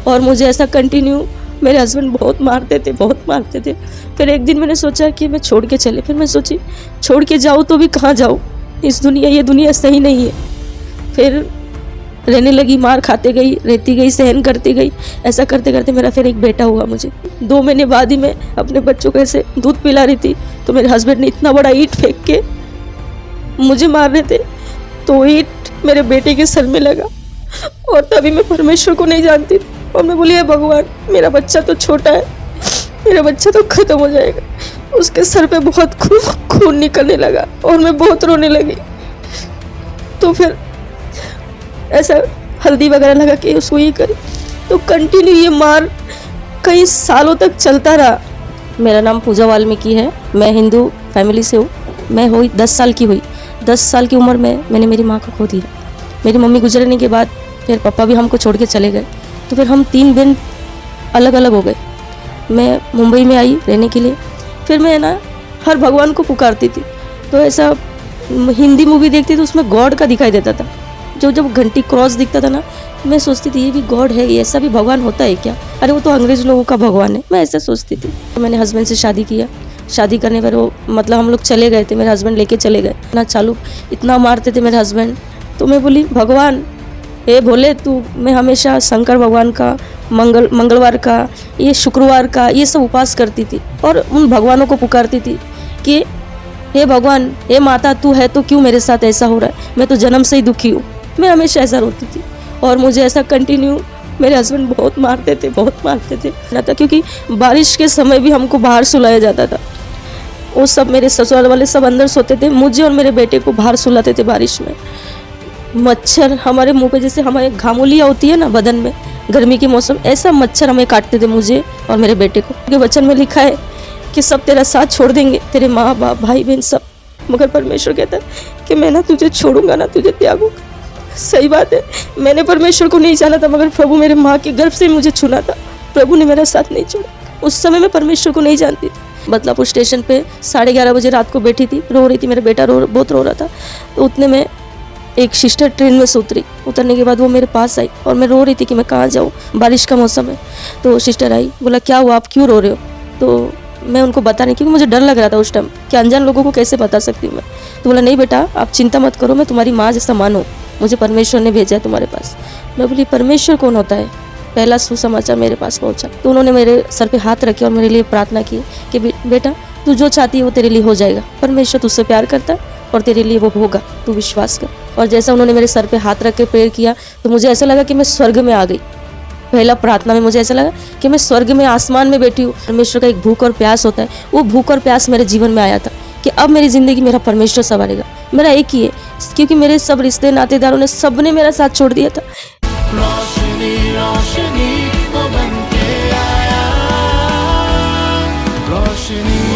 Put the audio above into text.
और मुझे ऐसा कंटिन्यू मेरे हस्बैंड बहुत मारते थे। फिर एक दिन मैंने सोचा कि मैं छोड़ के चले। फिर मैं सोची छोड़ के जाऊँ तो भी कहाँ जाऊँ, ये दुनिया सही नहीं है। फिर रहने लगी, मार खाते गई, रहती गई, सहन करती गई। ऐसा करते करते मेरा फिर एक बेटा हुआ। मुझे 2 महीने बाद ही मैं अपने बच्चों को ऐसे दूध पिला रही थी तो मेरे हस्बैंड ने इतना बड़ा ईंट फेंक के मुझे मार रहे थे, तो ईंट मेरे बेटे के सर में लगा। और तभी मैं परमेश्वर को नहीं जानती थी और मैं बोली, भगवान मेरा बच्चा तो छोटा है, मेरा बच्चा तो खत्म हो जाएगा। उसके सर पे बहुत खून निकलने लगा और मैं बहुत रोने लगी। तो फिर ऐसा हल्दी वगैरह लगा के उसको ये करी, तो कंटिन्यू ये मार कई सालों तक चलता रहा। मेरा नाम पूजा वाल्मीकि है, मैं हिंदू फैमिली से हूँ। मैं हुई 10 साल की हुई। 10 साल की उम्र में मैंने मेरी माँ को खो दिया। मेरी मम्मी गुजरने के बाद फिर पापा भी हमको छोड़ के चले गए, तो फिर हम 3 दिन अलग अलग हो गए। मैं मुंबई में आई रहने के लिए। फिर मैं ना हर भगवान को पुकारती थी, तो ऐसा हिंदी मूवी देखती तो उसमें गॉड का दिखाई देता था। जब घंटी क्रॉस दिखता था ना, मैं सोचती थी ये भी गॉड है, ये ऐसा भी भगवान होता है क्या? अरे वो तो अंग्रेज लोगों का भगवान है, मैं ऐसा सोचती थी। तो मैंने हस्बैंड से शादी किया। शादी करने पर वो मतलब हम लोग चले गए थे, मेरे हस्बैंड लेके चले गए ना। चालू इतना मारते थे मेरे हस्बैंड। तो मैं बोली, भगवान हे भोले तू, मैं हमेशा शंकर भगवान का मंगलवार का, ये शुक्रवार का, ये सब उपवास करती थी और उन भगवानों को पुकारती थी कि हे भगवान, हे माता, तू है तो क्यों मेरे साथ ऐसा हो रहा है? मैं तो जन्म से ही दुखी हूँ। मैं हमेशा ऐसा रोती थी और मुझे ऐसा कंटिन्यू मेरे हस्बैंड बहुत मारते थे ना था, क्योंकि बारिश के समय भी हमको बाहर सुलाया जाता था। वो सब मेरे ससुराल वाले सब अंदर सोते थे, मुझे और मेरे बेटे को बाहर सुलाते थे बारिश में। मच्छर हमारे मुंह पे, जैसे हमारे घामुलियाँ होती है ना बदन में गर्मी के मौसम, ऐसा मच्छर हमें काटते थे, मुझे और मेरे बेटे को। क्योंकि वचन में लिखा है कि सब तेरा साथ छोड़ देंगे, तेरे माँ बाप भाई बहन सब, मगर परमेश्वर कहता है कि मैं ना तुझे छोड़ूंगा ना तुझे त्यागूंगा। सही बात है, मैंने परमेश्वर को नहीं जाना था, मगर प्रभु मेरे माँ के गर्भ से मुझे चुना था। प्रभु ने मेरा साथ नहीं छोड़ा। उस समय मैं परमेश्वर को नहीं जानती थी। बदलापुर स्टेशन पे 11:30 बजे रात को बैठी थी, रो रही थी, मेरा बेटा बहुत रो रहा था। तो उतने में एक सिस्टर ट्रेन में से उतरी। उतरने के बाद वो मेरे पास आई और मैं रो रही थी कि मैं कहाँ जाऊँ, बारिश का मौसम है। तो सिस्टर आई, बोला क्या हुआ, आप क्यों रो रहे हो? तो मैं उनको बता नहीं, क्योंकि मुझे डर लग रहा था उस टाइम कि अनजान लोगों को कैसे बता सकती हूँ मैं। तो बोला नहीं बेटा आप चिंता मत करो, मैं तुम्हारी माँ जैसा मानो, मुझे परमेश्वर ने भेजा है तुम्हारे पास। मैं बोली परमेश्वर कौन होता है? पहला सुसमाचार मेरे पास पहुंचा। तो उन्होंने मेरे सर पे हाथ रखे और मेरे लिए प्रार्थना की कि बेटा तू जो चाहती है वो तेरे लिए हो जाएगा, परमेश्वर तुझसे प्यार करता है और तेरे लिए वो होगा, तू विश्वास कर। और जैसा उन्होंने मेरे सर पे हाथ रख के प्रेयर किया तो मुझे ऐसा लगा कि मैं स्वर्ग में आ गई। पहला प्रार्थना में मुझे ऐसा लगा कि मैं स्वर्ग में आसमान में बैठी हूँ। परमेश्वर का एक भूख और प्यास होता है, वो भूख और प्यास मेरे जीवन में आया था कि अब मेरी ज़िंदगी मेरा परमेश्वर संभालेगा। मेरा एक ही है, क्योंकि मेरे सब रिश्ते नातेदारों ने सब ने मेरा साथ छोड़ दिया था। रोशनी रोशनी वो बन के आया, रोशनी